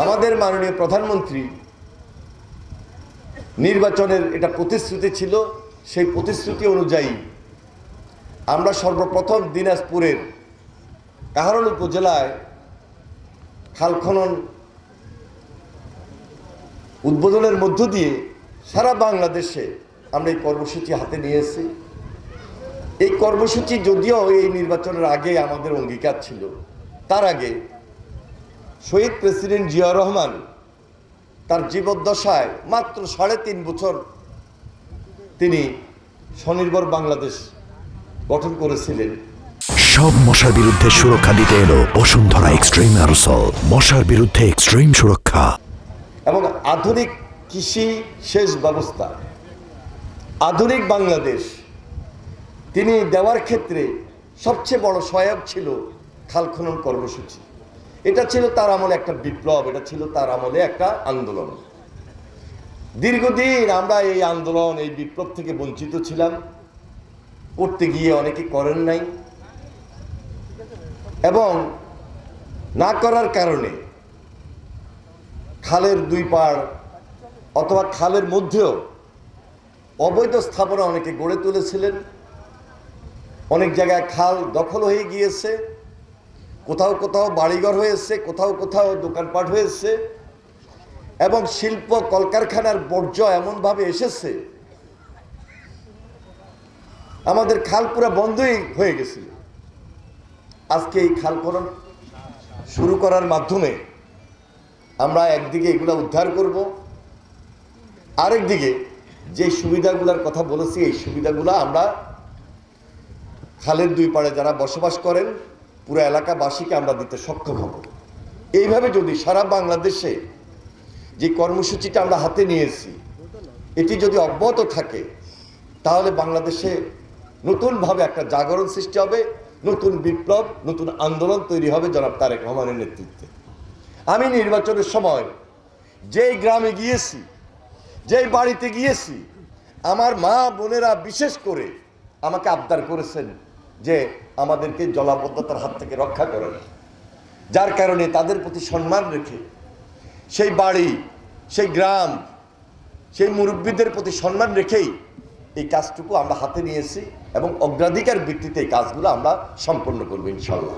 আমাদের মাননীয় প্রধানমন্ত্রী নির্বাচনের এটা প্রতিশ্রুতি ছিল, সেই প্রতিশ্রুতি অনুযায়ী আমরা সর্বপ্রথম দিনাজপুরের কাহারোল উপজেলায় খাল খনন উদ্বোধনের মধ্য দিয়ে সারা বাংলাদেশে আমরা এই কর্মসূচি হাতে নিয়েছি। এই কর্মসূচি যদিও এই নির্বাচনের আগে আমাদের অঙ্গীকার ছিল, তার আগে শহীদ প্রেসিডেন্ট জিয়া রহমান তার জীবদ্দশায় মাত্র 3.5 বছর তিনি স্বনির্ভর বাংলাদেশ গঠন করেছিলেন। সব মশার বিরুদ্ধে সুরক্ষা দিতে এলো বসুন্ধরা এক্সট্রিম অ্যারোসল, মশার বিরুদ্ধে এক্সট্রিম সুরক্ষা। এবং আধুনিক কৃষি সেচ ব্যবস্থা, আধুনিক বাংলাদেশ তিনি দেওয়ার ক্ষেত্রে সবচেয়ে বড় সহায়ক ছিল খাল খনন কর্মসূচি। এটা ছিল তার আমলে একটা বিপ্লব, এটা ছিল তার আমলে একটা আন্দোলন। দীর্ঘদিন আমরা এই আন্দোলন, এই বিপ্লব থেকে বঞ্চিত ছিলাম, করতে গিয়ে অনেকে করেন নাই, এবং না করার কারণে খালের দুই পাড় অথবা খালের মধ্যেও অবৈধ স্থাপনা অনেকে গড়ে তুলেছিলেন। অনেক জায়গায় খাল দখল হয়ে গিয়েছে, কোথাও কোথাও বাড়িঘর হয়েছে, কোথাও কোথাও দোকানপাট হয়েছে, এবং শিল্প কলকারখানার বর্জ্য এমনভাবে এসেছে আমাদের খাল পুরা বন্ধই হয়ে গেছিল। আজকে এই খাল খনন শুরু করার মাধ্যমে আমরা একদিকে এগুলো উদ্ধার করব, আরেকদিকে যে সুবিধাগুলোর কথা বলেছি এই সুবিধাগুলো আমরা খালের দুই পাড়ে যারা বসবাস করেন পুরো এলাকাবাসীকে আমরা দিতে সক্ষম হব। এইভাবে যদি সারা বাংলাদেশে যে কর্মসূচিটা আমরা হাতে নিয়েছি এটি যদি অব্যাহত থাকে তাহলে বাংলাদেশে নতুনভাবে একটা জাগরণ সৃষ্টি হবে, নতুন বিপ্লব, নতুন আন্দোলন তৈরি হবে জনাব তারেক রহমানের নেতৃত্বে। আমি নির্বাচনের সময় যেই গ্রামে গিয়েছি, যেই বাড়িতে গিয়েছি, আমার মা বোনেরা বিশেষ করে আমাকে আবদার করেছেন যে আমাদেরকে জলাবদ্ধতার হাত থেকে রক্ষা করেন, যার কারণে তাদের প্রতি সম্মান রেখে সেই বাড়ি, সেই গ্রাম, সেই মুরব্বীদের প্রতি সম্মান রেখেই এই কাজটুকু আমরা হাতে নিয়েছি এবং অগ্রাধিকার ভিত্তিতে এই কাজগুলো আমরা সম্পন্ন করবো ইনশাল্লাহ।